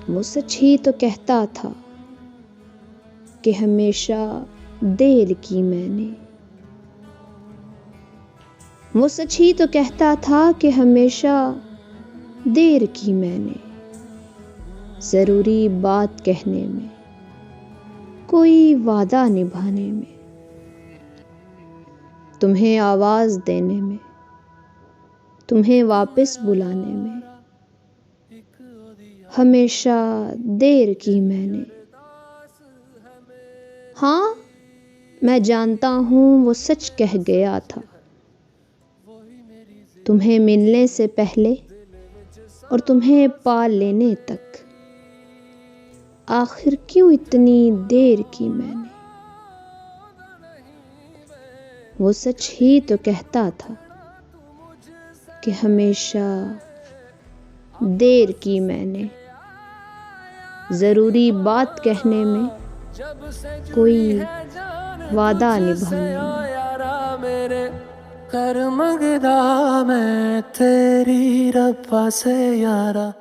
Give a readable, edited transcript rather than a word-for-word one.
वो सच ही तो कहता था कि हमेशा देर की मैंने। वो सच ही तो कहता था कि हमेशा देर की मैंने। ज़रूरी बात कहने में, कोई वादा निभाने में, तुम्हें आवाज़ देने में, तुम्हें वापस बुलाने में, हमेशा देर की मैंने। हाँ, मैं जानता हूँ वो सच कह गया था, तुम्हें मिलने से पहले और तुम्हें पा लेने तक। आखिर क्यों इतनी देर की मैंने। वो सच ही तो कहता था कि हमेशा देर की मैंने। ज़रूरी बात कहने में, कोई वादा निभाने में। कर मंगदा मैं तेरी रब्बा से यारा।